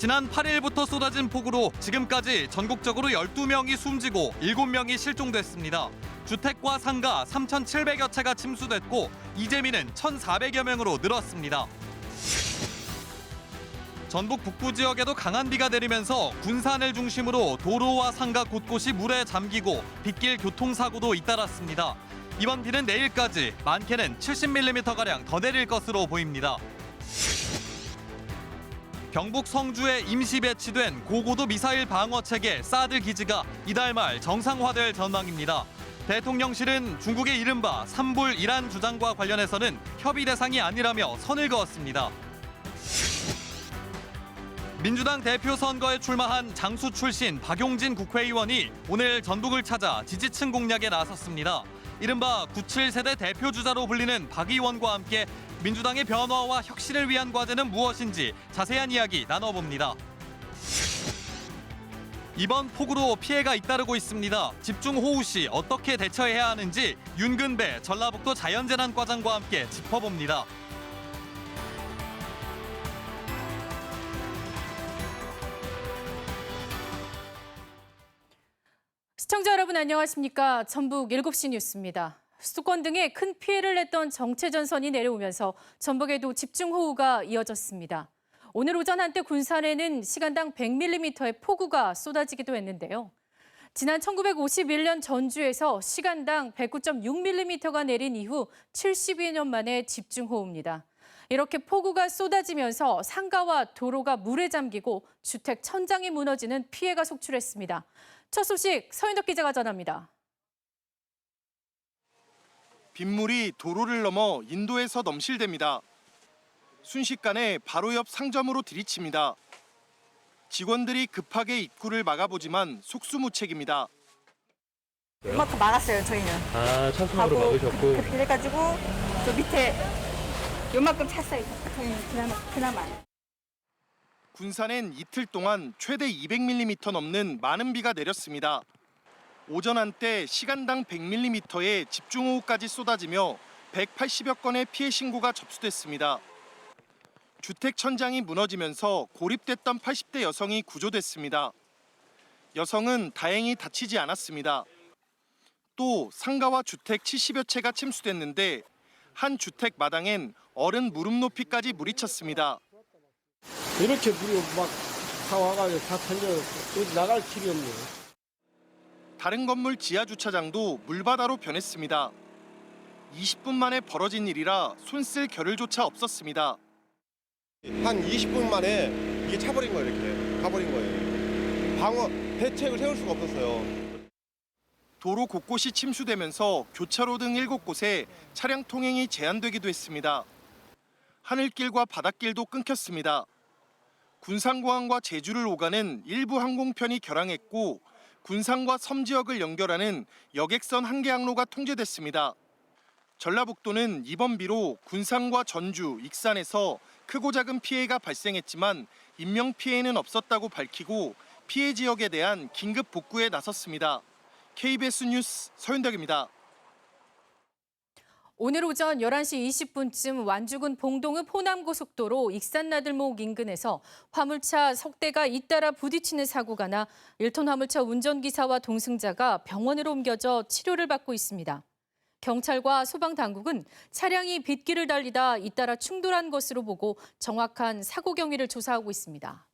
지난 8일부터 쏟아진 폭우로 지금까지 전국적으로 12명이 숨지고 7명이 실종됐습니다. 주택과 상가 3,700여 채가 침수됐고 이재민은 1,400여 명으로 늘었습니다. 전북 북부 지역에도 강한 비가 내리면서 군산을 중심으로 도로와 상가 곳곳이 물에 잠기고 빗길 교통사고도 잇따랐습니다. 이번 비는 내일까지 많게는 70mm가량 더 내릴 것으로 보입니다. 경북 성주에 임시 배치된 고고도 미사일 방어 체계 사드 기지가 이달 말 정상화될 전망입니다. 대통령실은 중국의 이른바 산불 이란 주장과 관련해서는 협의 대상이 아니라며 선을 그었습니다. 민주당 대표 선거에 출마한 장수 출신 박용진 국회의원이 오늘 전북을 찾아 지지층 공략에 나섰습니다. 이른바 97세대 대표주자로 불리는 박 의원과 함께 민주당의 변화와 혁신을 위한 과제는 무엇인지 자세한 이야기 나눠봅니다. 이번 폭우로 피해가 잇따르고 있습니다. 집중호우 시 어떻게 대처해야 하는지 윤근배 전라북도 자연재난과장과 함께 짚어봅니다. 시청자 여러분 안녕하십니까? 전북 7시 뉴스입니다. 수도권 등에 큰 피해를 냈던 정체전선이 내려오면서 전북에도 집중호우가 이어졌습니다. 오늘 오전 한때 군산에는 시간당 100mm의 폭우가 쏟아지기도 했는데요. 지난 1951년 전주에서 시간당 109.6mm가 내린 이후 72년 만에 집중호우입니다. 이렇게 폭우가 쏟아지면서 상가와 도로가 물에 잠기고 주택 천장이 무너지는 피해가 속출했습니다. 첫 소식 서인덕 기자가 전합니다. 빗물이 도로를 넘어 인도에서 넘실댑니다. 순식간에 바로 옆 상점으로 들이칩니다. 직원들이 급하게 입구를 막아보지만 속수무책입니다. 이만큼 막았어요, 저희는. 아, 찬송으로 막으셨고. 그래가지고 저 밑에 요만큼 찼어요. 저희는 그나마. 군산엔 이틀 동안 최대 200mm 넘는 많은 비가 내렸습니다. 오전 한때 시간당 100mm의 집중호우까지 쏟아지며 180여 건의 피해 신고가 접수됐습니다. 주택 천장이 무너지면서 고립됐던 80대 여성이 구조됐습니다. 여성은 다행히 다치지 않았습니다. 또 상가와 주택 70여 채가 침수됐는데 한 주택 마당엔 어른 무릎 높이까지 물이 찼습니다. 이렇게 물이 막 다 와가지고 다 던져 어디 나갈 길이 없네요. 다른 건물 지하 주차장도 물바다로 변했습니다. 20분 만에 벌어진 일이라 손 쓸 겨를조차 없었습니다. 한 20분 만에 이게 차버린 거예요. 이렇게 가버린 거예요. 방어 대책을 세울 수가 없었어요. 도로 곳곳이 침수되면서 교차로 등 7곳에 차량 통행이 제한되기도 했습니다. 하늘길과 바닷길도 끊겼습니다. 군산공항과 제주를 오가는 일부 항공편이 결항했고 군산과 섬 지역을 연결하는 여객선 한 개 항로가 통제됐습니다. 전라북도는 이번 비로 군산과 전주, 익산에서 크고 작은 피해가 발생했지만 인명피해는 없었다고 밝히고 피해 지역에 대한 긴급 복구에 나섰습니다. KBS 뉴스 서윤덕입니다. 오늘 오전 11시 20분쯤 완주군 봉동읍 호남고속도로 익산나들목 인근에서 화물차 석 대가 잇따라 부딪히는 사고가 나 1톤 화물차 운전기사와 동승자가 병원으로 옮겨져 치료를 받고 있습니다. 경찰과 소방당국은 차량이 빗길을 달리다 잇따라 충돌한 것으로 보고 정확한 사고 경위를 조사하고 있습니다.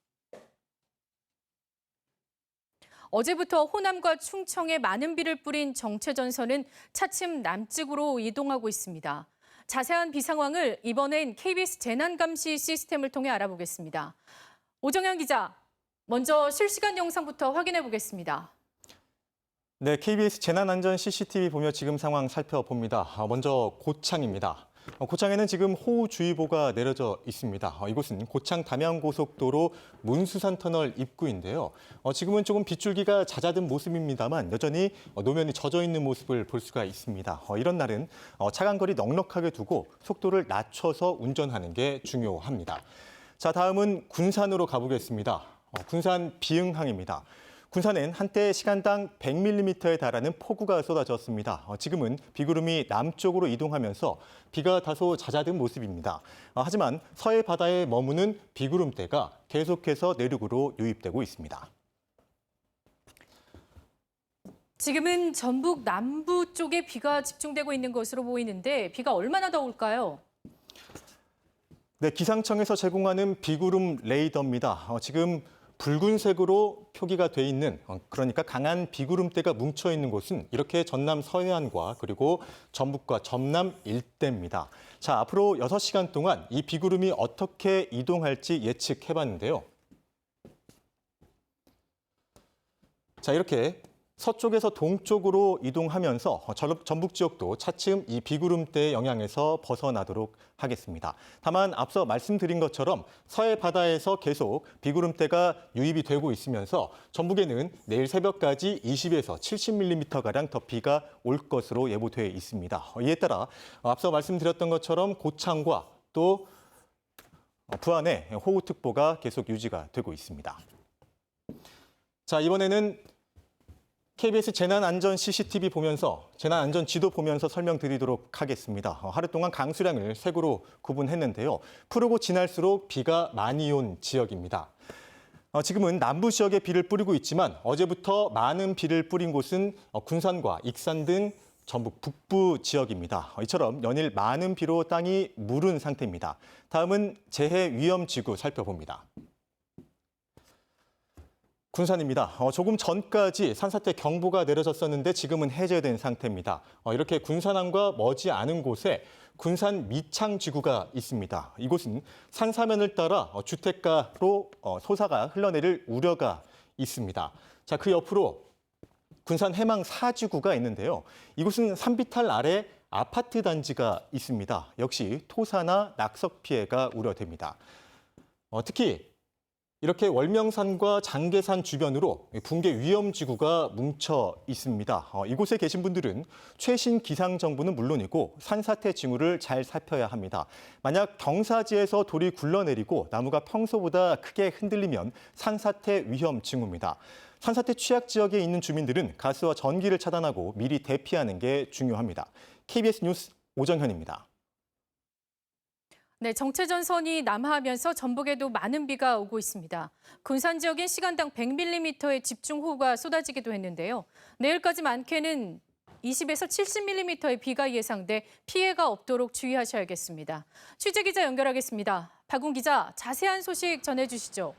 어제부터 호남과 충청에 많은 비를 뿌린 정체전선은 차츰 남쪽으로 이동하고 있습니다. 자세한 비 상황을 이번엔 KBS 재난감시 시스템을 통해 알아보겠습니다. 오정현 기자, 먼저 실시간 영상부터 확인해 보겠습니다. 네, KBS 재난안전 CCTV 보며 지금 상황 살펴봅니다. 먼저 고창입니다. 고창에는 지금 호우주의보가 내려져 있습니다. 이곳은 고창 담양고속도로 문수산터널 입구인데요. 지금은 조금 빗줄기가 잦아든 모습입니다만 여전히 노면이 젖어 있는 모습을 볼 수가 있습니다. 이런 날은 차간 거리 넉넉하게 두고 속도를 낮춰서 운전하는 게 중요합니다. 자, 다음은 군산으로 가보겠습니다. 군산 비흥항입니다. 군산엔 한때 시간당 100mm에 달하는 폭우가 쏟아졌습니다. 지금은 비구름이 남쪽으로 이동하면서 비가 다소 잦아든 모습입니다. 하지만 서해 바다에 머무는 비구름대가 계속해서 내륙으로 유입되고 있습니다. 지금은 전북 남부 쪽에 비가 집중되고 있는 것으로 보이는데 비가 얼마나 더 올까요? 네, 기상청에서 제공하는 비구름 레이더입니다. 지금 붉은색으로 표기가 돼 있는, 그러니까 강한 비구름대가 뭉쳐 있는 곳은 이렇게 전남 서해안과 그리고 전북과 전남 일대입니다. 자, 앞으로 6시간 동안 이 비구름이 어떻게 이동할지 예측해봤는데요. 자, 이렇게 서쪽에서 동쪽으로 이동하면서 전북 지역도 차츰 이 비구름대의 영향에서 벗어나도록 하겠습니다. 다만 앞서 말씀드린 것처럼 서해 바다에서 계속 비구름대가 유입이 되고 있으면서 전북에는 내일 새벽까지 20에서 70mm가량 더 비가 올 것으로 예보돼 있습니다. 이에 따라 앞서 말씀드렸던 것처럼 고창과 또 부안에 호우특보가 계속 유지가 되고 있습니다. 자, 이번에는 KBS 재난안전 CCTV 보면서 재난안전 지도 보면서 설명드리도록 하겠습니다. 하루 동안 강수량을 색으로 구분했는데요. 푸르고 진할수록 비가 많이 온 지역입니다. 지금은 남부 지역에 비를 뿌리고 있지만 어제부터 많은 비를 뿌린 곳은 군산과 익산 등 전북 북부 지역입니다. 이처럼 연일 많은 비로 땅이 무른 상태입니다. 다음은 재해 위험지구 살펴봅니다. 군산입니다. 조금 전까지 산사태 경보가 내려졌었는데 지금은 해제된 상태입니다. 이렇게 군산항과 머지 않은 곳에 군산 미창지구가 있습니다. 이곳은 산사면을 따라 주택가로 소사가 흘러내릴 우려가 있습니다. 자, 그 옆으로 군산 해망 4지구가 있는데요. 이곳은 산비탈 아래 아파트 단지가 있습니다. 역시 토사나 낙석 피해가 우려됩니다. 특히 이렇게 월명산과 장계산 주변으로 붕괴 위험지구가 뭉쳐 있습니다. 이곳에 계신 분들은 최신 기상 정보는 물론이고 산사태 징후를 잘 살펴야 합니다. 만약 경사지에서 돌이 굴러내리고 나무가 평소보다 크게 흔들리면 산사태 위험 징후입니다. 산사태 취약 지역에 있는 주민들은 가스와 전기를 차단하고 미리 대피하는 게 중요합니다. KBS 뉴스 오정현입니다. 네, 정체전선이 남하하면서 전북에도 많은 비가 오고 있습니다. 군산 지역엔 시간당 100mm의 집중호우가 쏟아지기도 했는데요. 내일까지 많게는 20에서 70mm의 비가 예상돼 피해가 없도록 주의하셔야겠습니다. 취재기자 연결하겠습니다. 박웅 기자, 자세한 소식 전해주시죠.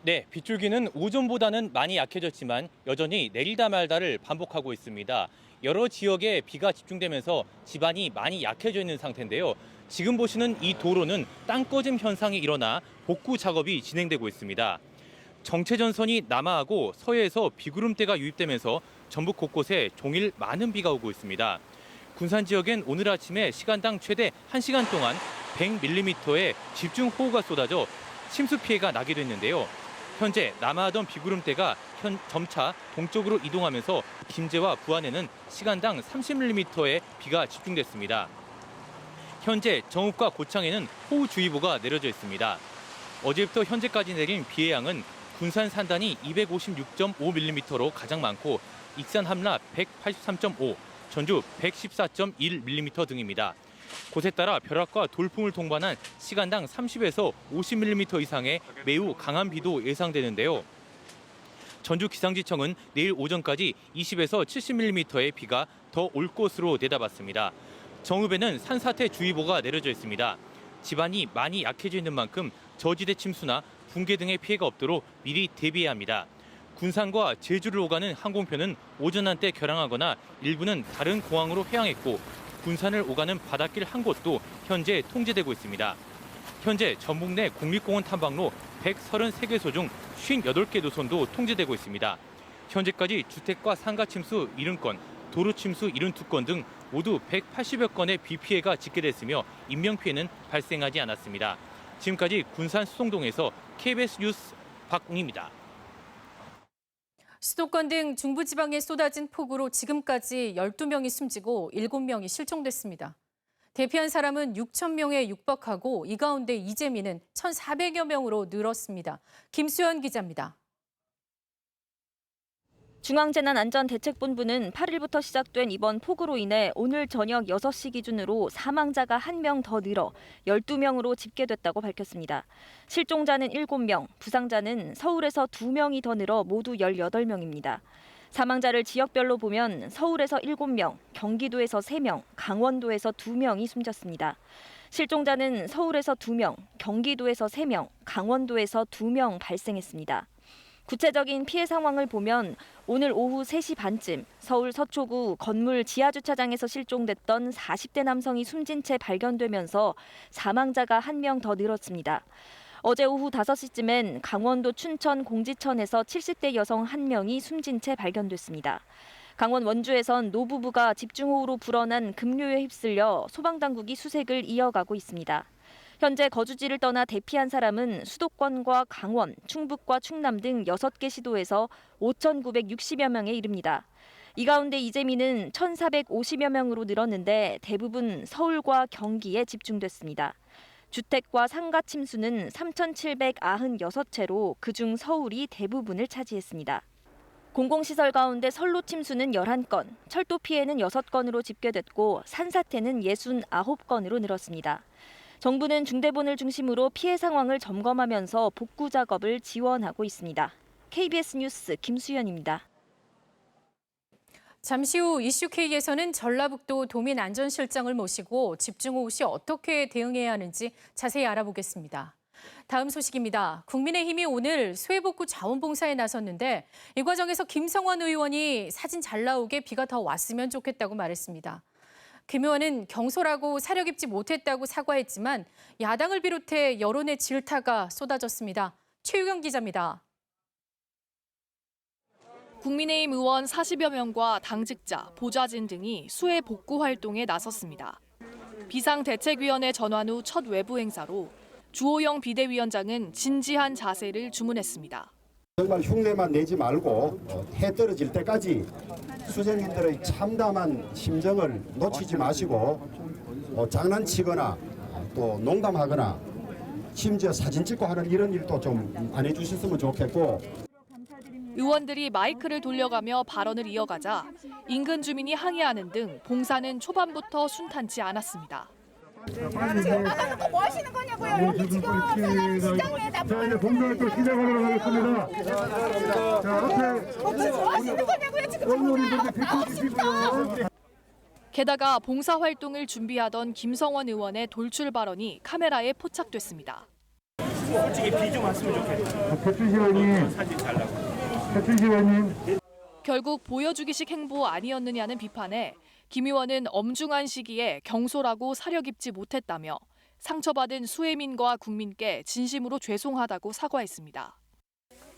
네, 빗줄기는 오전보다는 많이 약해졌지만 여전히 내리다 말다를 반복하고 있습니다. 여러 지역에 비가 집중되면서 지반이 많이 약해져 있는 상태인데요. 지금 보시는 이 도로는 땅 꺼짐 현상이 일어나 복구 작업이 진행되고 있습니다. 정체전선이 남하하고 서해에서 비구름대가 유입되면서 전북 곳곳에 종일 많은 비가 오고 있습니다. 군산 지역엔 오늘 아침에 시간당 최대 1시간 동안 100mm의 집중호우가 쏟아져 침수 피해가 나기도 했는데요. 현재 남하하던 비구름대가 점차 동쪽으로 이동하면서 김제와 부안에는 시간당 30mm의 비가 집중됐습니다. 현재 정읍과 고창에는 호우주의보가 내려져 있습니다. 어제부터 현재까지 내린 비의 양은 군산 산단이 256.5mm로 가장 많고 익산 함라 183.5, 전주 114.1mm 등입니다. 곳에 따라 벼락과 돌풍을 동반한 시간당 30에서 50mm 이상의 매우 강한 비도 예상되는데요. 전주기상지청은 내일 오전까지 20에서 70mm의 비가 더 올 것으로 내다봤습니다. 정읍에는 산사태 주의보가 내려져 있습니다. 지반이 많이 약해져 있는 만큼 저지대 침수나 붕괴 등의 피해가 없도록 미리 대비해야 합니다. 군산과 제주를 오가는 항공편은 오전 한때 결항하거나 일부는 다른 공항으로 회항했고 군산을 오가는 바닷길 한 곳도 현재 통제되고 있습니다. 현재 전북 내 국립공원 탐방로 133개소 중 58개 노선도 통제되고 있습니다. 현재까지 주택과 상가 침수 70건, 도로 침수 72건 등 모두 180여 건의 비 피해가 집계됐으며 인명 피해는 발생하지 않았습니다. 지금까지 군산 수성동에서 KBS 뉴스 박웅입니다. 수도권 등 중부지방에 쏟아진 폭우로 지금까지 12명이 숨지고 7명이 실종됐습니다. 대피한 사람은 6천 명에 육박하고 이 가운데 이재민은 1,400여 명으로 늘었습니다. 김수현 기자입니다. 중앙재난안전대책본부는 8일부터 시작된 이번 폭우로 인해 오늘 저녁 6시 기준으로 사망자가 1명 더 늘어 12명으로 집계됐다고 밝혔습니다. 실종자는 7명, 부상자는 서울에서 2명이 더 늘어 모두 18명입니다. 사망자를 지역별로 보면 서울에서 7명, 경기도에서 3명, 강원도에서 2명이 숨졌습니다. 실종자는 서울에서 2명, 경기도에서 3명, 강원도에서 2명 발생했습니다. 구체적인 피해 상황을 보면 오늘 오후 3시 반쯤 서울 서초구 건물 지하주차장에서 실종됐던 40대 남성이 숨진 채 발견되면서 사망자가 1명 더 늘었습니다. 어제 오후 5시쯤엔 강원도 춘천 공지천에서 70대 여성 1명이 숨진 채 발견됐습니다. 강원 원주에선 노부부가 집중호우로 불어난 급류에 휩쓸려 소방당국이 수색을 이어가고 있습니다. 현재 거주지를 떠나 대피한 사람은 수도권과 강원, 충북과 충남 등 6개 시도에서 5,960여 명에 이릅니다. 이 가운데 이재민은 1,450여 명으로 늘었는데 대부분 서울과 경기에 집중됐습니다. 주택과 상가 침수는 3,796채로 그중 서울이 대부분을 차지했습니다. 공공시설 가운데 선로 침수는 11건, 철도 피해는 6건으로 집계됐고 산사태는 69건으로 늘었습니다. 정부는 중대본을 중심으로 피해 상황을 점검하면서 복구 작업을 지원하고 있습니다. KBS 뉴스 김수연입니다. 잠시 후 이슈K에서는 전라북도 도민안전실장을 모시고 집중호우 시 어떻게 대응해야 하는지 자세히 알아보겠습니다. 다음 소식입니다. 국민의힘이 오늘 수해복구 자원봉사에 나섰는데 이 과정에서 김성원 의원이 사진 잘 나오게 비가 더 왔으면 좋겠다고 말했습니다. 김 의원은 경솔하고 사려 깊지 못했다고 사과했지만 야당을 비롯해 여론의 질타가 쏟아졌습니다. 최유경 기자입니다. 국민의힘 의원 40여 명과 당직자, 보좌진 등이 수해 복구 활동에 나섰습니다. 비상대책위원회 전환 후 첫 외부 행사로 주호영 비대위원장은 진지한 자세를 주문했습니다. 정말 흉내만 내지 말고 해 떨어질 때까지 수재민들의 참담한 심정을 놓치지 마시고 장난치거나 또 농담하거나 심지어 사진 찍고 하는 이런 일도 좀 안 해주셨으면 좋겠고. 의원들이 마이크를 돌려가며 발언을 이어가자 인근 주민이 항의하는 등 봉사는 초반부터 순탄치 않았습니다. 뭐 하시는 거냐고요? 여기 지금 사장 시장에 자, 이제 봉사활동 시작하도록 하겠습니다. 자, 앞에 뭐 하시는 거냐고요? 지금 게다가 봉사활동을 준비하던 김성원 의원의 돌출 발언이 카메라에 포착됐습니다. 솔직히 비 좀 왔으면 좋겠어요. 배춘식 의원님. 사진 잘 나고. 배춘식 의원님. 결국 보여주기식 행보 아니었느냐는 비판에 김 의원은 엄중한 시기에 경솔하고 사려 깊지 못했다며 상처받은 수해민과 국민께 진심으로 죄송하다고 사과했습니다.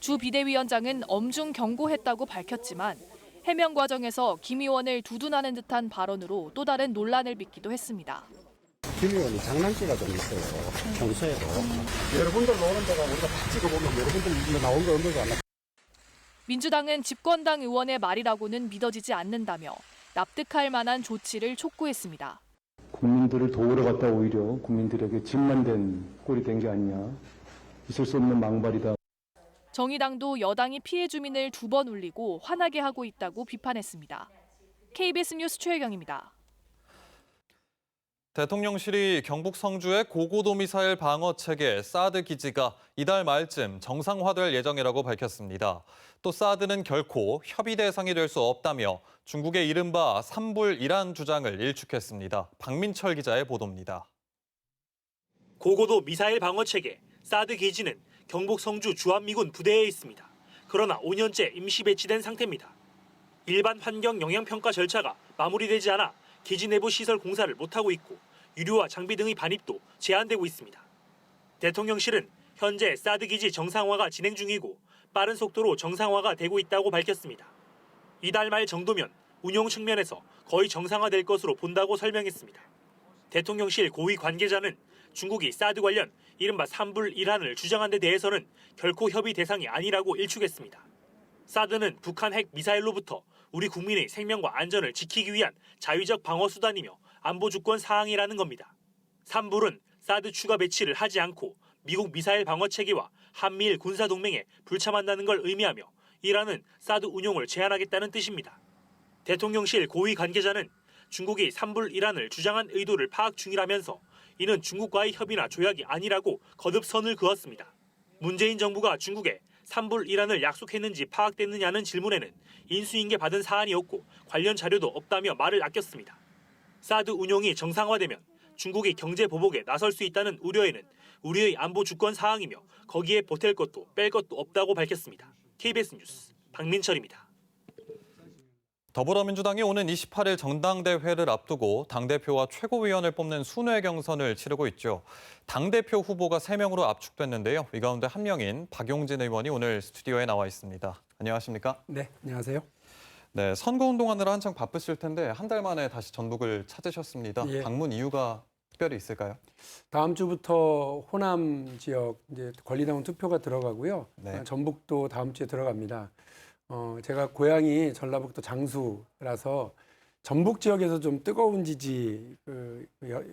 주 비대위원장은 엄중 경고했다고 밝혔지만 해명 과정에서 김 의원을 두둔하는 듯한 발언으로 또 다른 논란을 빚기도 했습니다. 김 의원이 장난기가 좀 있어요. 평소에도. 여러분들 노는 데가 우리가 다 찍어보면 여러분들 나온 거 없는 거 안 나와요. 민주당은 집권당 의원의 말이라고는 믿어지지 않는다며 납득할 만한 조치를 촉구했습니다. 국민들을 도우러 갔다 오히려 국민들에게 짐만 된 꼴이 된 게 아니냐. 있을 수 없는 망발이다. 정의당도 여당이 피해 주민을 2번 울리고 화나게 하고 있다고 비판했습니다. KBS 뉴스 최혜경입니다. 대통령실이 경북 성주의 고고도 미사일 방어 체계 사드 기지가 이달 말쯤 정상화될 예정이라고 밝혔습니다. 또 사드는 결코 협의 대상이 될 수 없다며 중국의 이른바 삼불이란 주장을 일축했습니다. 박민철 기자의 보도입니다. 고고도 미사일 방어 체계 사드 기지는 경북 성주 주한미군 부대에 있습니다. 그러나 5년째 임시 배치된 상태입니다. 일반 환경 영향 평가 절차가 마무리되지 않아 기지 내부 시설 공사를 못하고 있고 유류와 장비 등의 반입도 제한되고 있습니다. 대통령실은 현재 사드 기지 정상화가 진행 중이고 빠른 속도로 정상화가 되고 있다고 밝혔습니다. 이달 말 정도면 운용 측면에서 거의 정상화될 것으로 본다고 설명했습니다. 대통령실 고위 관계자는 중국이 사드 관련 이른바 삼불이란을 주장한 데 대해서는 결코 협의 대상이 아니라고 일축했습니다. 사드는 북한 핵 미사일로부터 우리 국민의 생명과 안전을 지키기 위한 자위적 방어 수단이며 안보 주권 사항이라는 겁니다. 산불은 사드 추가 배치를 하지 않고 미국 미사일 방어 체계와 한미일 군사 동맹에 불참한다는 걸 의미하며 이란은 사드 운용을 제한하겠다는 뜻입니다. 대통령실 고위 관계자는 중국이 산불 이란을 주장한 의도를 파악 중이라면서 이는 중국과의 협의나 조약이 아니라고 거듭 선을 그었습니다. 문재인 정부가 중국에 산불 이란을 약속했는지 파악됐느냐는 질문에는 인수인계 받은 사안이었고 관련 자료도 없다며 말을 아꼈습니다. 사드 운용이 정상화되면 중국이 경제 보복에 나설 수 있다는 우려에는 우리의 안보 주권 사항이며 거기에 보탤 것도 뺄 것도 없다고 밝혔습니다. KBS 뉴스 박민철입니다. 더불어민주당이 오는 28일 전당대회를 앞두고 당대표와 최고위원을 뽑는 순회 경선을 치르고 있죠. 당대표 후보가 3명으로 압축됐는데요. 이 가운데 한 명인 박용진 의원이 오늘 스튜디오에 나와 있습니다. 안녕하십니까? 네, 안녕하세요. 네, 선거운동하느라 한창 바쁘실 텐데 한 달 만에 다시 전북을 찾으셨습니다. 예. 방문 이유가 특별히 있을까요? 다음 주부터 호남 지역 이제 권리당원 투표가 들어가고요. 네. 전북도 다음 주에 들어갑니다. 제가 고향이 전라북도 장수라서 전북 지역에서 좀 뜨거운 지지,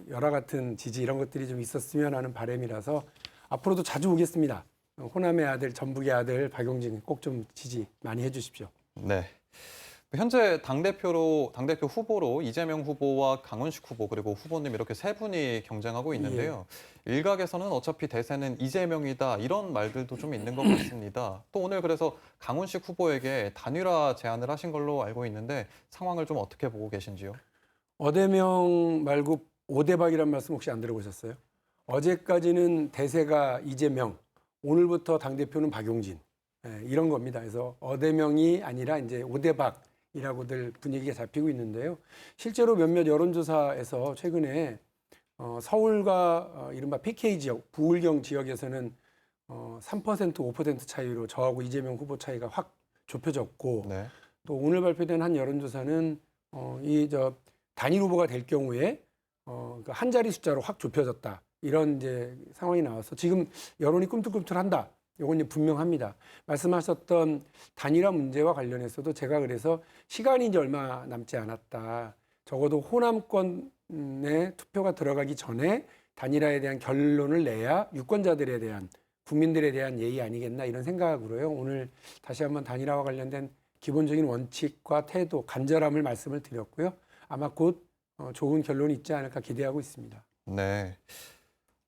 열화 같은 지지 이런 것들이 좀 있었으면 하는 바람이라서 앞으로도 자주 오겠습니다. 호남의 아들, 전북의 아들 박용진 꼭 좀 지지 많이 해주십시오. 네. 현재 당대표 후보로 이재명 후보와 강훈식 후보 그리고 후보님 이렇게 세 분이 경쟁하고 있는데요. 일각에서는 어차피 대세는 이재명이다 이런 말들도 좀 있는 것 같습니다. 또 오늘 그래서 강훈식 후보에게 단일화 제안을 하신 걸로 알고 있는데 상황을 좀 어떻게 보고 계신지요? 어대명 말고 오대박이란 말씀 혹시 안 들어보셨어요? 어제까지는 대세가 이재명, 오늘부터 당대표는 박용진 이런 겁니다. 그래서 어대명이 아니라 이제 오대박이라고들 분위기가 잡히고 있는데요. 실제로 몇몇 여론조사에서 최근에 서울과 이른바 PK 지역, 부울경 지역에서는 3%, 5% 차이로 저하고 이재명 후보 차이가 확 좁혀졌고 네. 또 오늘 발표된 한 여론조사는 단일 후보가 될 경우에 한 자리 숫자로 확 좁혀졌다. 이런 이제 상황이 나와서 지금 여론이 꿈틀꿈틀한다. 이건 이제 분명합니다. 말씀하셨던 단일화 문제와 관련해서도 제가 그래서 시간이 이제 얼마 남지 않았다. 적어도 호남권에 투표가 들어가기 전에 단일화에 대한 결론을 내야 유권자들에 대한 국민들에 대한 예의 아니겠나 이런 생각으로요. 오늘 다시 한번 단일화와 관련된 기본적인 원칙과 태도, 간절함을 말씀을 드렸고요. 아마 곧 좋은 결론이 있지 않을까 기대하고 있습니다. 네.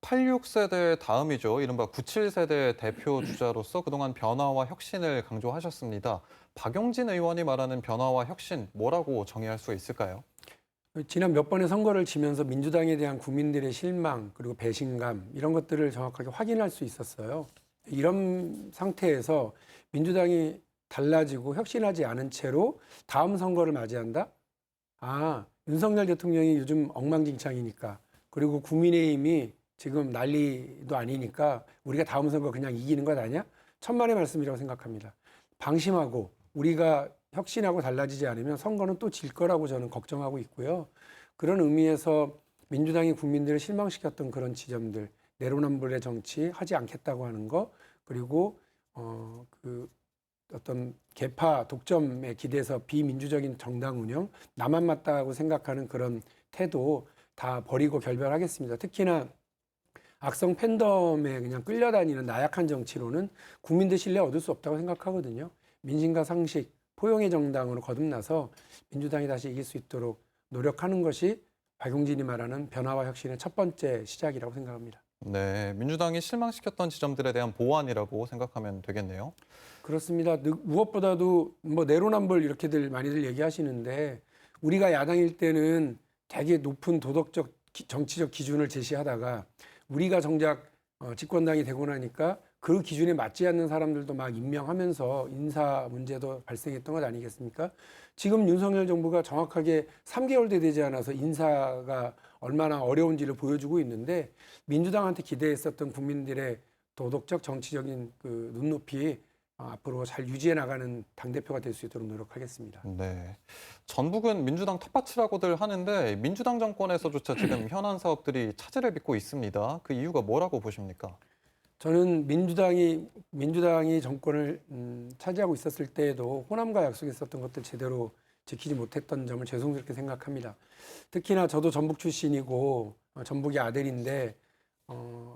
86세대 다음이죠. 이른바 97세대 대표 주자로서 그동안 변화와 혁신을 강조하셨습니다. 박용진 의원이 말하는 변화와 혁신 뭐라고 정의할 수 있을까요? 지난 몇 번의 선거를 지면서 민주당에 대한 국민들의 실망 그리고 배신감 이런 것들을 정확하게 확인할 수 있었어요. 이런 상태에서 민주당이 달라지고 혁신하지 않은 채로 다음 선거를 맞이한다? 윤석열 대통령이 요즘 엉망진창이니까 그리고 국민의힘이 지금 난리도 아니니까 우리가 다음 선거 그냥 이기는 것 아니야? 천만의 말씀이라고 생각합니다. 방심하고 우리가 혁신하고 달라지지 않으면 선거는 또 질 거라고 저는 걱정하고 있고요. 그런 의미에서 민주당이 국민들을 실망시켰던 그런 지점들, 내로남불의 정치 하지 않겠다고 하는 거, 그리고 어떤 계파 독점에 기대서 비민주적인 정당 운영, 나만 맞다고 생각하는 그런 태도 다 버리고 결별하겠습니다. 특히나 악성 팬덤에 그냥 끌려다니는 나약한 정치로는 국민들 신뢰 얻을 수 없다고 생각하거든요. 민심과 상식, 포용의 정당으로 거듭나서 민주당이 다시 이길 수 있도록 노력하는 것이 박용진이 말하는 변화와 혁신의 첫 번째 시작이라고 생각합니다. 네, 민주당이 실망시켰던 지점들에 대한 보완이라고 생각하면 되겠네요. 그렇습니다. 무엇보다도 내로남불 이렇게들 많이들 얘기하시는데 우리가 야당일 때는 되게 높은 도덕적, 정치적 기준을 제시하다가 우리가 정작 집권당이 되고 나니까 그 기준에 맞지 않는 사람들도 막 임명하면서 인사 문제도 발생했던 것 아니겠습니까? 지금 윤석열 정부가 정확하게 3개월도 되지 않아서 인사가 얼마나 어려운지를 보여주고 있는데 민주당한테 기대했었던 국민들의 도덕적 정치적인 그 눈높이 앞으로 잘 유지해 나가는 당대표가 될 수 있도록 노력하겠습니다. 네, 전북은 민주당 텃밭이라고들 하는데 민주당 정권에서조차 지금 현안 사업들이 차질을 빚고 있습니다. 그 이유가 뭐라고 보십니까? 저는 민주당이 정권을 차지하고 있었을 때에도 호남과 약속했었던 것들 제대로 지키지 못했던 점을 죄송스럽게 생각합니다. 특히나 저도 전북 출신이고 전북의 아들인데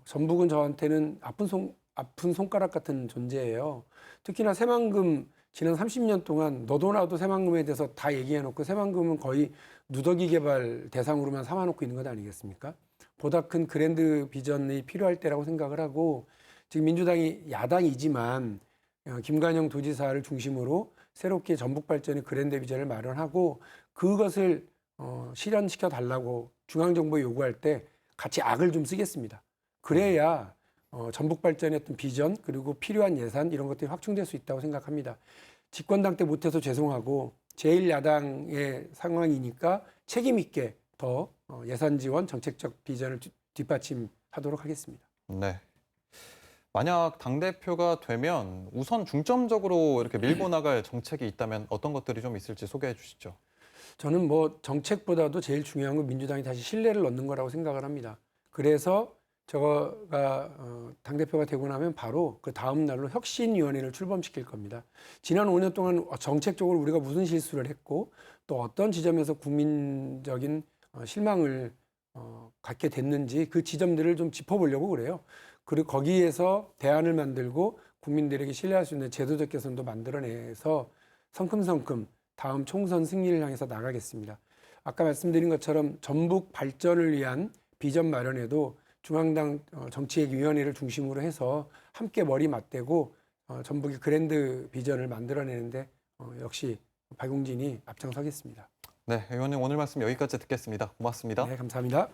전북은 저한테는 아픈 손가락 같은 존재예요. 특히나 새만금 지난 30년 동안 너도 나도 새만금에 대해서 다 얘기해놓고 새만금은 거의 누더기 개발 대상으로만 삼아놓고 있는 것 아니겠습니까? 보다 큰 그랜드 비전이 필요할 때라고 생각을 하고 지금 민주당이 야당이지만 김관영 도지사를 중심으로 새롭게 전북 발전의 그랜드 비전을 마련하고 그것을 실현시켜 달라고 중앙정부에 요구할 때 같이 악을 좀 쓰겠습니다. 그래야 전북 발전의 어떤 비전 그리고 필요한 예산 이런 것들이 확충될 수 있다고 생각합니다. 집권당 때 못해서 죄송하고 제1야당의 상황이니까 책임 있게 더 예산 지원, 정책적 비전을 뒷받침하도록 하겠습니다. 네. 만약 당대표가 되면 우선 중점적으로 이렇게 밀고 나갈 정책이 있다면 어떤 것들이 좀 있을지 소개해 주시죠. 저는 뭐 정책보다도 제일 중요한 건 민주당이 다시 신뢰를 얻는 거라고 생각을 합니다. 그래서 저가 당대표가 되고 나면 바로 그 다음 날로 혁신위원회를 출범시킬 겁니다. 지난 5년 동안 정책적으로 우리가 무슨 실수를 했고 또 어떤 지점에서 국민적인 실망을 갖게 됐는지 그 지점들을 좀 짚어보려고 그래요. 그리고 거기에서 대안을 만들고 국민들에게 신뢰할 수 있는 제도적 개선도 만들어내서 성큼성큼 다음 총선 승리를 향해서 나가겠습니다. 아까 말씀드린 것처럼 전북 발전을 위한 비전 마련에도 중앙당 정치획위원회를 중심으로 해서 함께 머리 맞대고 전북의 그랜드 비전을 만들어내는데 역시 박용진이 앞장서겠습니다. 네, 의원님 오늘 말씀 여기까지 듣겠습니다. 고맙습니다. 네, 감사합니다.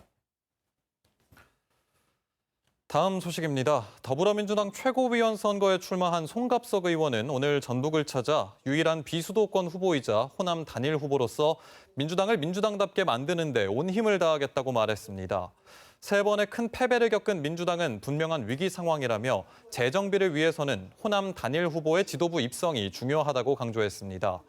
다음 소식입니다. 더불어민주당 최고위원 선거에 출마한 송갑석 의원은 오늘 전북을 찾아 유일한 비수도권 후보이자 호남 단일 후보로서 민주당을 민주당답게 만드는 데 온 힘을 다하겠다고 말했습니다. 세 번의 큰 패배를 겪은 민주당은 분명한 위기 상황이라며 재정비를 위해서는 호남 단일 후보의 지도부 입성이 중요하다고 강조했습니다.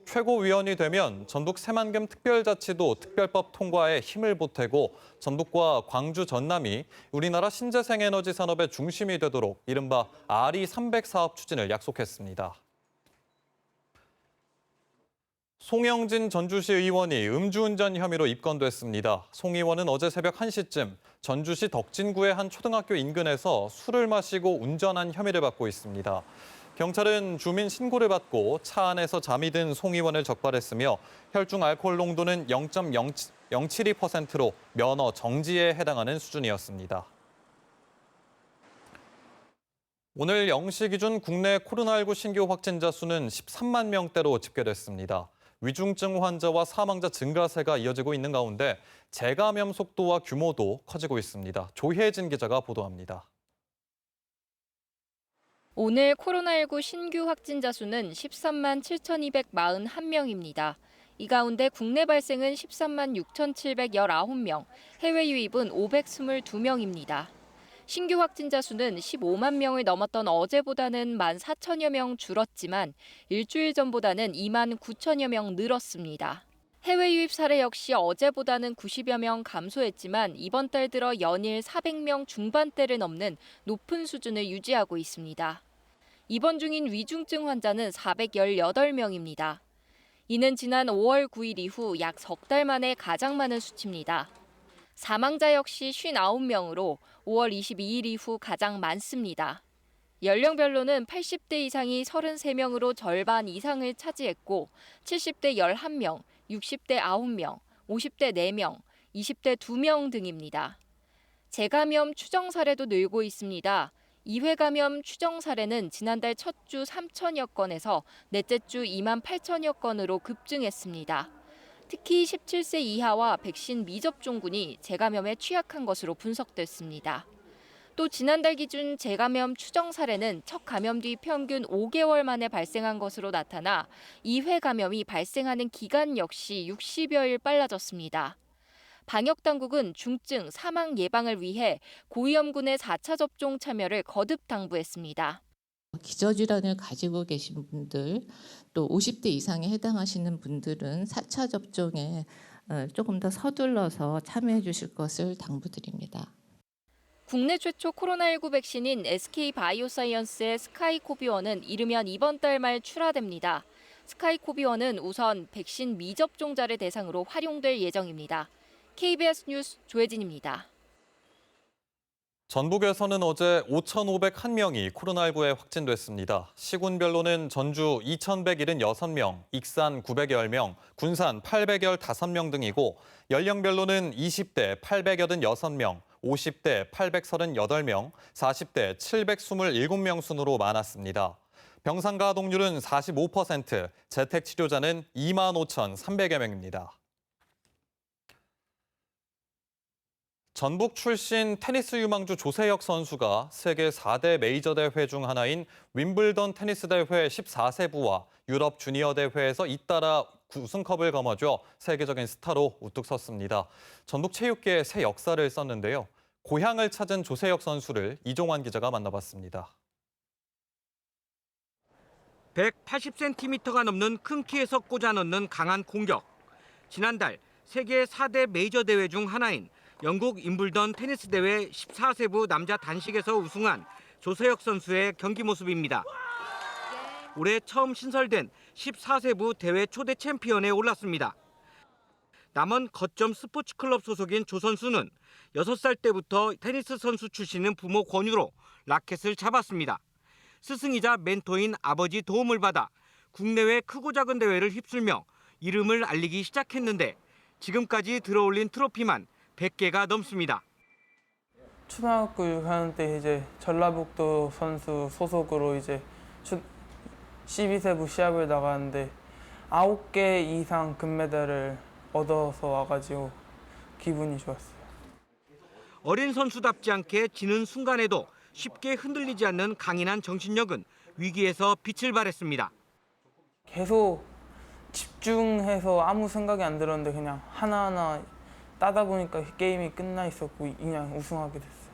최고위원이 되면 전북 새만금 특별자치도 특별법 통과에 힘을 보태고 전북과 광주, 전남이 우리나라 신재생에너지 산업의 중심이 되도록 이른바 RE300 사업 추진을 약속했습니다. 송영진 전주시 의원이 음주운전 혐의로 입건됐습니다. 송 의원은 어제 새벽 1시쯤 전주시 덕진구의 한 초등학교 인근에서 술을 마시고 운전한 혐의를 받고 있습니다. 경찰은 주민 신고를 받고 차 안에서 잠이 든 송 의원을 적발했으며 혈중 알코올 농도는 0.072%로 면허 정지에 해당하는 수준이었습니다. 오늘 0시 기준 국내 코로나19 신규 확진자 수는 13만 명대로 집계됐습니다. 위중증 환자와 사망자 증가세가 이어지고 있는 가운데 재감염 속도와 규모도 커지고 있습니다. 조혜진 기자가 보도합니다. 오늘 코로나19 신규 확진자 수는 13만 7,241명입니다. 이 가운데 국내 발생은 13만 6,719명, 해외 유입은 522명입니다. 신규 확진자 수는 15만 명을 넘었던 어제보다는 14,000여 명 줄었지만 일주일 전보다는 2만 9천여 명 늘었습니다. 해외 유입 사례 역시 어제보다는 90여 명 감소했지만 이번 달 들어 연일 400명 중반대를 넘는 높은 수준을 유지하고 있습니다. 입원 중인 위중증 환자는 418명입니다. 이는 지난 5월 9일 이후 약 석 달 만에 가장 많은 수치입니다. 사망자 역시 59명으로 5월 22일 이후 가장 많습니다. 연령별로는 80대 이상이 33명으로 절반 이상을 차지했고 70대 11명, 60대 9명, 50대 4명, 20대 2명 등입니다. 재감염 추정 사례도 늘고 있습니다. 2회 감염 추정 사례는 지난달 첫 주 3천여 건에서 넷째 주 2만 8천여 건으로 급증했습니다. 특히 17세 이하와 백신 미접종군이 재감염에 취약한 것으로 분석됐습니다. 또 지난달 기준 재감염 추정 사례는 첫 감염 뒤 평균 5개월 만에 발생한 것으로 나타나 2회 감염이 발생하는 기간 역시 60여일 빨라졌습니다. 방역당국은 중증, 사망 예방을 위해 고위험군의 4차 접종 참여를 거듭 당부했습니다. 기저질환을 가지고 계신 분들, 또 50대 이상에 해당하시는 분들은 4차 접종에 조금 더 서둘러서 참여해 주실 것을 당부드립니다. 국내 최초 코로나19 백신인 SK바이오사이언스의 스카이코비원은 이르면 이번 달 말 출하됩니다. 스카이코비원은 우선 백신 미접종자를 대상으로 활용될 예정입니다. KBS 뉴스 조혜진입니다. 전북에서는 어제 5,501명이 코로나19에 확진됐습니다. 시군별로는 전주 2,176명, 익산 910명, 군산 815명 등이고 연령별로는 20대 886명, 50대 838명, 40대 727명 순으로 많았습니다. 병상 가동률은 45%, 재택 치료자는 25,300여 명입니다. 전북 출신 테니스 유망주 조세혁 선수가 세계 4대 메이저 대회 중 하나인 윈블던 테니스 대회 14세부와 유럽 주니어 대회에서 잇따라 우승컵을 거머쥐어 세계적인 스타로 우뚝 섰습니다. 전북 체육계에 새 역사를 썼는데요. 고향을 찾은 조세혁 선수를 이종환 기자가 만나봤습니다. 180cm가 넘는 큰 키에서 꽂아 넣는 강한 공격. 지난달 세계 4대 메이저 대회 중 하나인 영국 임블던 테니스 대회 14세부 남자 단식에서 우승한 조세혁 선수의 경기 모습입니다. 올해 처음 신설된 14세부 대회 초대 챔피언에 올랐습니다. 남원 거점 스포츠클럽 소속인 조 선수는 6살 때부터 테니스 선수 출신인 부모 권유로 라켓을 잡았습니다. 스승이자 멘토인 아버지 도움을 받아 국내외 크고 작은 대회를 휩쓸며 이름을 알리기 시작했는데 지금까지 들어올린 트로피만 100개가 넘습니다. 초등학교 6학년 때 이제 전라북도 선수 소속으로 이제 12세부 시합을 나가는데 9개 이상 금메달을 얻어서 와가지고 기분이 좋았어요. 어린 선수답지 않게 지는 순간에도 쉽게 흔들리지 않는 강인한 정신력은 위기에서 빛을 발했습니다. 계속 집중해서 아무 생각이 안 들었는데 그냥 하나하나 따다 보니까 게임이 끝나 있었고 그냥 우승하게 됐어요.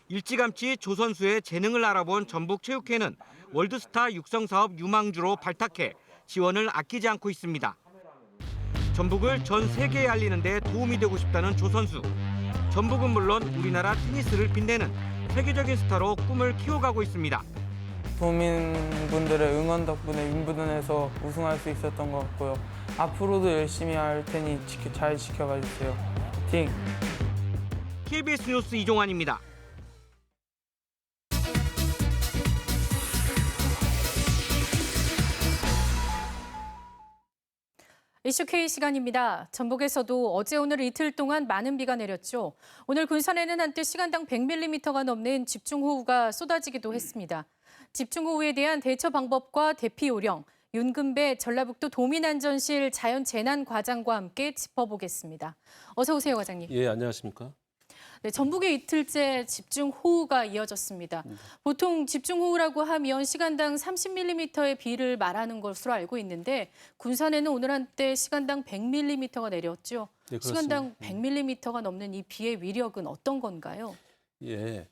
일찌감치 조 선수의 재능을 알아본 전북체육회는 월드스타 육성 사업 유망주로 발탁해 지원을 아끼지 않고 있습니다. 전북을 전 세계에 알리는 데 도움이 되고 싶다는 조 선수. 전북은 물론 우리나라 테니스를 빛내는 세계적인 스타로 꿈을 키워가고 있습니다. 도민분들의 응원 덕분에 윈블던에서 우승할 수 있었던 것 같고요. 앞으로도 열심히 할 테니 잘 지켜봐 주세요. 파이팅! KBS 뉴스 이종환입니다. 이슈K 시간입니다. 전북에서도 어제 오늘 이틀 동안 많은 비가 내렸죠. 오늘 군산에는 한때 시간당 100mm가 넘는 집중호우가 쏟아지기도 했습니다. 집중호우에 대한 대처 방법과 대피 요령, 윤금배 전라북도 도민안전실 자연재난과장과 함께 짚어보겠습니다. 어서 오세요, 과장님. 예, 안녕하십니까? 네, 전북에 이틀째 집중호우가 이어졌습니다. 보통 집중호우라고 하면 시간당 30mm의 비를 말하는 것으로 알고 있는데 군산에는 오늘 한때 시간당 100mm가 내렸죠. 네, 시간당 100mm가 넘는 이 비의 위력은 어떤 건가요? 예,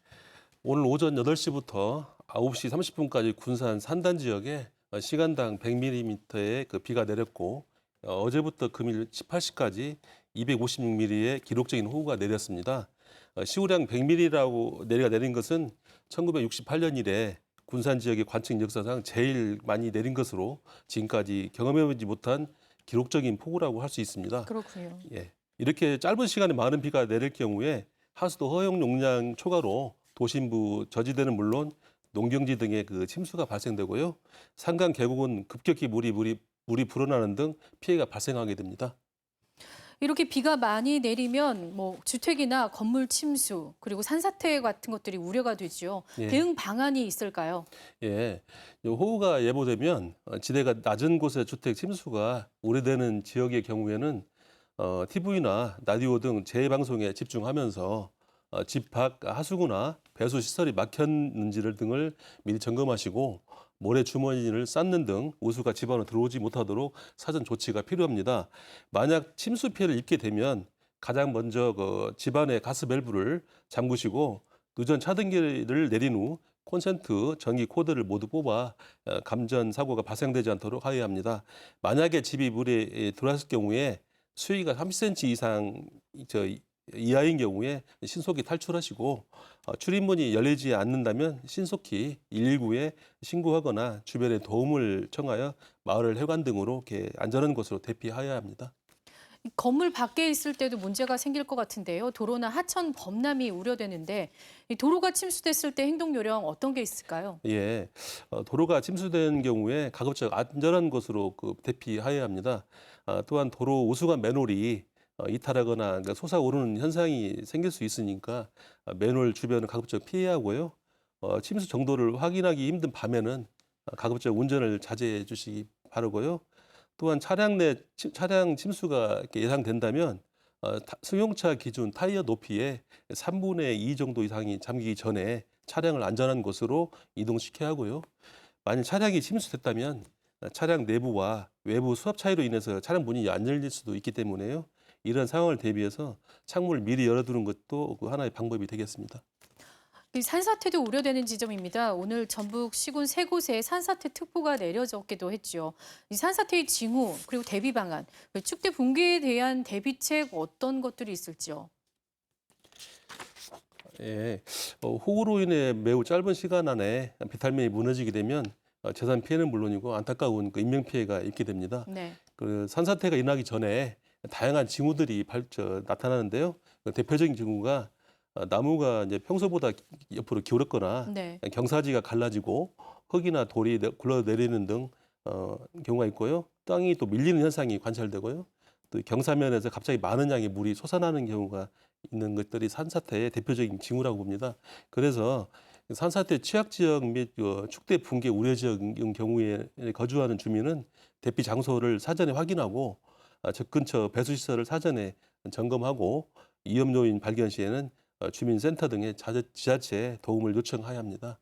오늘 오전 8시부터 9시 30분까지 군산 산단 지역에 시간당 100mm의 그 비가 내렸고 어제부터 금일 18시까지 256mm의 기록적인 호우가 내렸습니다. 시우량 100mm라고 내린 것은 1968년 이래 군산 지역의 관측 역사상 제일 많이 내린 것으로 지금까지 경험해보지 못한 기록적인 폭우라고 할 수 있습니다. 그렇군요. 예, 이렇게 짧은 시간에 많은 비가 내릴 경우에 하수도 허용 용량 초과로 도심부 저지대는 물론 농경지 등의 그 침수가 발생되고요. 산간 계곡은 급격히 물이 불어나는 등 피해가 발생하게 됩니다. 이렇게 비가 많이 내리면 뭐 주택이나 건물 침수 그리고 산사태 같은 것들이 우려가 되죠. 예. 대응 방안이 있을까요? 예, 호우가 예보되면 지대가 낮은 곳의 주택 침수가 우려되는 지역의 경우에는 TV나 라디오 등 재방송에 집중하면서 집 밖 하수구나 배수 시설이 막혔는지를 등을 미리 점검하시고 모래 주머니를 쌓는 등 우수가 집 안으로 들어오지 못하도록 사전 조치가 필요합니다. 만약 침수 피해를 입게 되면 가장 먼저 집안의 가스 밸브를 잠그시고 누전 차등기를 내린 후 콘센트, 전기 코드를 모두 뽑아 감전 사고가 발생되지 않도록 하여야 합니다. 만약에 집이 물에 들어왔을 경우에 수위가 30cm 이상 이하인 경우에 신속히 탈출하시고 출입문이 열리지 않는다면 신속히 119에 신고하거나 주변에 도움을 청하여 마을 해관 등으로 이렇게 안전한 곳으로 대피하여야 합니다. 건물 밖에 있을 때도 문제가 생길 것 같은데요. 도로나 하천 범람이 우려되는데 이 도로가 침수됐을 때 행동 요령 어떤 게 있을까요? 예, 도로가 침수된 경우에 가급적 안전한 곳으로 대피하여야 합니다. 또한 도로 우수한 맨홀이 이탈하거나 그러니까 솟아오르는 현상이 생길 수 있으니까 맨홀 주변을 가급적 피해야 하고요. 침수 정도를 확인하기 힘든 밤에는 가급적 운전을 자제해 주시기 바라고요. 또한 차량 침수가 예상된다면 승용차 기준 타이어 높이의 3분의 2 정도 이상이 잠기기 전에 차량을 안전한 곳으로 이동시켜야 하고요. 만약 차량이 침수됐다면 차량 내부와 외부 수압 차이로 인해서 차량 문이 안 열릴 수도 있기 때문에요. 이런 상황을 대비해서 창문을 미리 열어두는 것도 하나의 방법이 되겠습니다. 이 산사태도 우려되는 지점입니다. 오늘 전북 시군 3곳에 산사태 특보가 내려졌기도 했죠. 이 산사태의 징후 그리고 대비 방안, 축대 붕괴에 대한 대비책 어떤 것들이 있을지요? 예, 호우로 인해 매우 짧은 시간 안에 비탈면이 무너지게 되면 재산 피해는 물론이고 안타까운 인명 피해가 있게 됩니다. 네. 산사태가 일어나기 전에 다양한 징후들이 나타나는데요. 대표적인 징후가 나무가 이제 평소보다 옆으로 기울었거나 네. 경사지가 갈라지고 흙이나 돌이 굴러내리는 등 경우가 있고요. 땅이 또 밀리는 현상이 관찰되고요. 또 경사면에서 갑자기 많은 양의 물이 솟아나는 경우가 있는 것들이 산사태의 대표적인 징후라고 봅니다. 그래서 산사태 취약 지역 및 축대 붕괴 우려 지역인 경우에 거주하는 주민은 대피 장소를 사전에 확인하고 집 근처 배수시설을 사전에 점검하고 위험 요인 발견 시에는 주민센터 등의 지자체에 도움을 요청해야 합니다.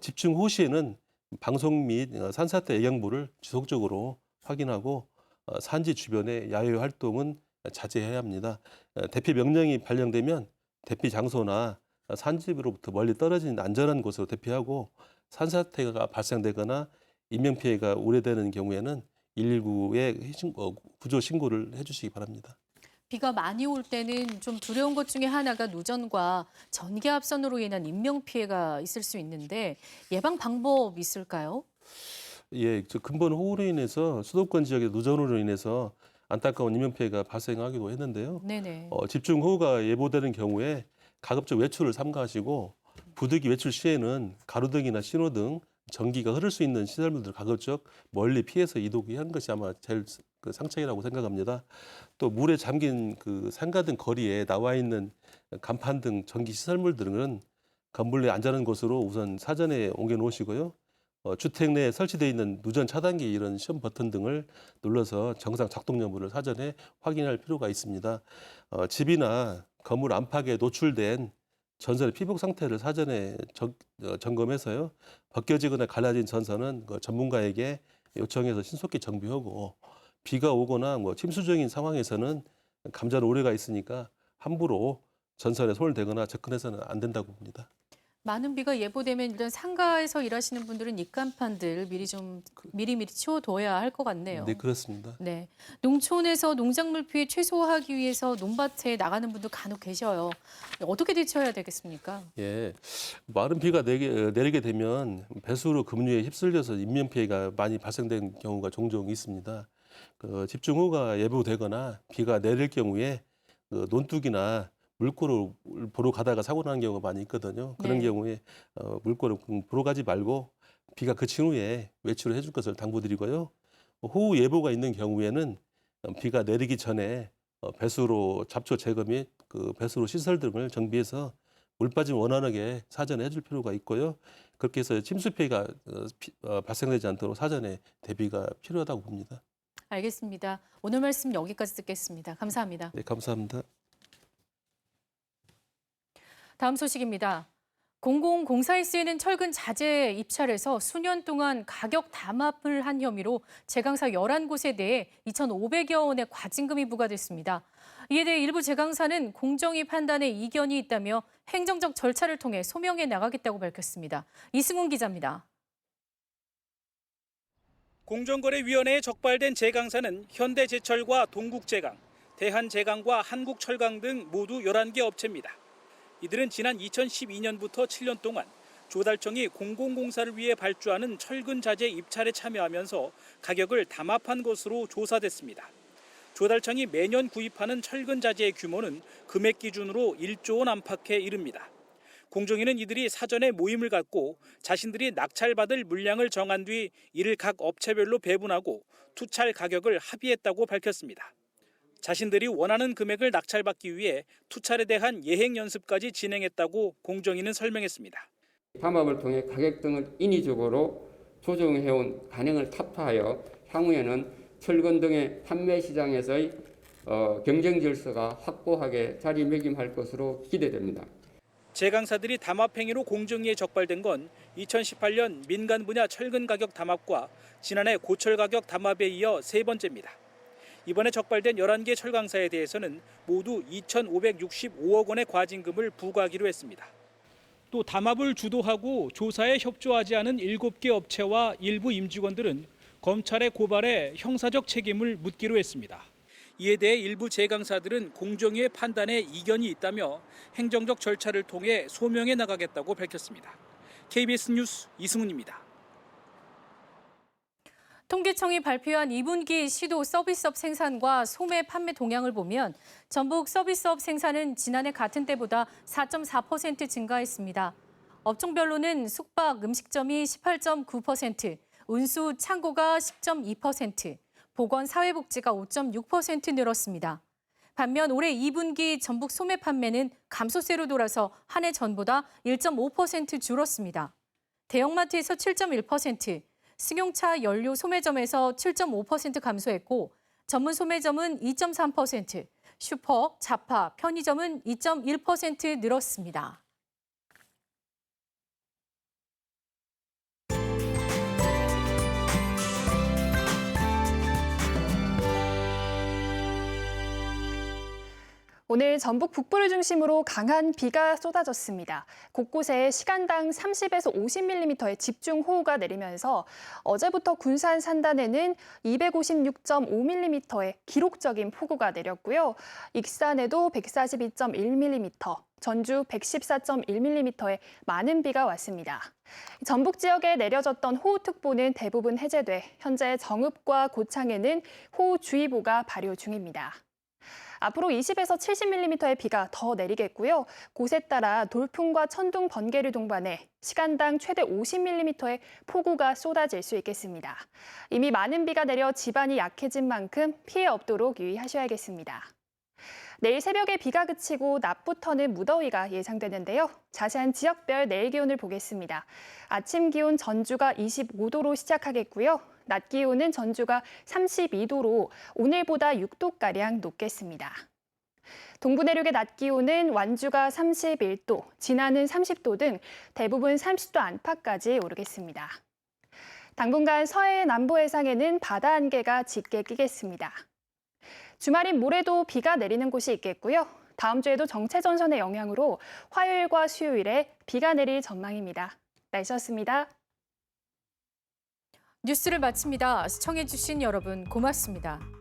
집중 후 시에는 방송 및 산사태 예경보를 지속적으로 확인하고 산지 주변의 야외 활동은 자제해야 합니다. 대피 명령이 발령되면 대피 장소나 산지로부터 멀리 떨어진 안전한 곳으로 대피하고 산사태가 발생되거나 인명피해가 우려되는 경우에는 119에 구조 신고를 해주시기 바랍니다. 비가 많이 올 때는 좀 두려운 것 중에 하나가 누전과 전기압선으로 인한 인명피해가 있을 수 있는데 예방 방법 있을까요? 예, 근본 호우로 인해서 수도권 지역의 누전으로 인해서 안타까운 인명피해가 발생하기도 했는데요. 네네. 집중호우가 예보되는 경우에 가급적 외출을 삼가하시고 부득이 외출 시에는 가로등이나 신호등, 전기가 흐를 수 있는 시설물들 가급적 멀리 피해서 이동하는 것이 아마 제일 상책이라고 생각합니다. 또 물에 잠긴 상가 등 거리에 나와 있는 간판 등 전기 시설물들은 건물 내 안전한 곳으로 우선 사전에 옮겨 놓으시고요. 주택 내에 설치되어 있는 누전 차단기 이런 시험 버튼 등을 눌러서 정상 작동 여부를 사전에 확인할 필요가 있습니다. 집이나 건물 안팎에 노출된 전선의 피복 상태를 사전에 점검해서요. 벗겨지거나 갈라진 전선은 전문가에게 요청해서 신속히 정비하고 비가 오거나 침수적인 상황에서는 감전 오래가 있으니까 함부로 전선에 손을 대거나 접근해서는 안 된다고 봅니다. 많은 비가 예보되면 일단 상가에서 일하시는 분들은 입간판들 미리 치워둬야 할 것 같네요. 네, 그렇습니다. 네, 농촌에서 농작물 피해 최소화하기 위해서 논밭에 나가는 분도 간혹 계셔요. 어떻게 대처해야 되겠습니까? 예, 많은 비가 내리게 되면 배수로 급류에 휩쓸려서 인명 피해가 많이 발생된 경우가 종종 있습니다. 집중호우가 예보되거나 비가 내릴 경우에 논둑이나 물고를 보러 가다가 사고 나는 경우가 많이 있거든요. 그런 네. 경우에 물고를 보러 가지 말고 비가 그친 후에 외출을 해줄 것을 당부드리고요. 호우 예보가 있는 경우에는 비가 내리기 전에 배수로 잡초 제거 및 배수로 시설 등을 정비해서 물 빠짐 원활하게 사전에 해줄 필요가 있고요. 그렇게 해서 침수 피해가 발생되지 않도록 사전에 대비가 필요하다고 봅니다. 알겠습니다. 오늘 말씀 여기까지 듣겠습니다. 감사합니다. 네, 감사합니다. 다음 소식입니다. 공공공사에 쓰이는 철근 자재 입찰에서 수년 동안 가격 담합을 한 혐의로 제강사 11곳에 대해 2,500여 원의 과징금이 부과됐습니다. 이에 대해 일부 제강사는 공정위 판단에 이견이 있다며 행정적 절차를 통해 소명해 나가겠다고 밝혔습니다. 이승훈 기자입니다. 공정거래위원회에 적발된 제강사는 현대제철과 동국제강, 대한제강과 한국철강 등 모두 11개 업체입니다. 이들은 지난 2012년부터 7년 동안 조달청이 공공공사를 위해 발주하는 철근 자재 입찰에 참여하면서 가격을 담합한 것으로 조사됐습니다. 조달청이 매년 구입하는 철근 자재의 규모는 금액 기준으로 1조 원 안팎에 이릅니다. 공정위는 이들이 사전에 모임을 갖고 자신들이 낙찰받을 물량을 정한 뒤 이를 각 업체별로 배분하고 투찰 가격을 합의했다고 밝혔습니다. 자신들이 원하는 금액을 낙찰받기 위해 투찰에 대한 예행 연습까지 진행했다고 공정위는 설명했습니다. 담합을 통해 가격 등을 인위적으로 조정해온 관행을 타파하여 향후에는 철근 등의 판매 시장에서의 경쟁 질서가 확고하게 자리매김할 것으로 기대됩니다. 제강사들이 담합 행위로 공정위에 적발된 건 2018년 민간 분야 철근 가격 담합과 지난해 고철 가격 담합에 이어 세 번째입니다. 이번에 적발된 11개 철강사에 대해서는 모두 2,565억 원의 과징금을 부과하기로 했습니다. 또 담합을 주도하고 조사에 협조하지 않은 7개 업체와 일부 임직원들은 검찰의 고발에 형사적 책임을 묻기로 했습니다. 이에 대해 일부 제강사들은 공정위의 판단에 이견이 있다며 행정적 절차를 통해 소명해 나가겠다고 밝혔습니다. KBS 뉴스 이승훈입니다. 통계청이 발표한 2분기 시도 서비스업 생산과 소매 판매 동향을 보면 전북 서비스업 생산은 지난해 같은 때보다 4.4% 증가했습니다. 업종별로는 숙박, 음식점이 18.9%, 운수, 창고가 10.2%, 보건, 사회복지가 5.6% 늘었습니다. 반면 올해 2분기 전북 소매 판매는 감소세로 돌아서 한 해 전보다 1.5% 줄었습니다. 대형마트에서 7.1%, 승용차 연료 소매점에서 7.5% 감소했고 전문 소매점은 2.3%, 슈퍼, 잡화, 편의점은 2.1% 늘었습니다. 오늘 전북 북부를 중심으로 강한 비가 쏟아졌습니다. 곳곳에 시간당 30에서 50mm의 집중호우가 내리면서 어제부터 군산 산단에는 256.5mm의 기록적인 폭우가 내렸고요. 익산에도 142.1mm, 전주 114.1mm의 많은 비가 왔습니다. 전북 지역에 내려졌던 호우특보는 대부분 해제돼 현재 정읍과 고창에는 호우주의보가 발효 중입니다. 앞으로 20에서 70mm의 비가 더 내리겠고요. 곳에 따라 돌풍과 천둥, 번개를 동반해 시간당 최대 50mm의 폭우가 쏟아질 수 있겠습니다. 이미 많은 비가 내려 지반이 약해진 만큼 피해 없도록 유의하셔야겠습니다. 내일 새벽에 비가 그치고 낮부터는 무더위가 예상되는데요. 자세한 지역별 내일 기온을 보겠습니다. 아침 기온 전주가 25도로 시작하겠고요. 낮 기온은 전주가 32도로 오늘보다 6도가량 높겠습니다. 동부 내륙의 낮 기온은 완주가 31도, 진안은 30도 등 대부분 30도 안팎까지 오르겠습니다. 당분간 서해 남부 해상에는 바다 안개가 짙게 끼겠습니다. 주말인 모레도 비가 내리는 곳이 있겠고요. 다음 주에도 정체전선의 영향으로 화요일과 수요일에 비가 내릴 전망입니다. 날씨였습니다. 뉴스를 마칩니다. 시청해주신 여러분 고맙습니다.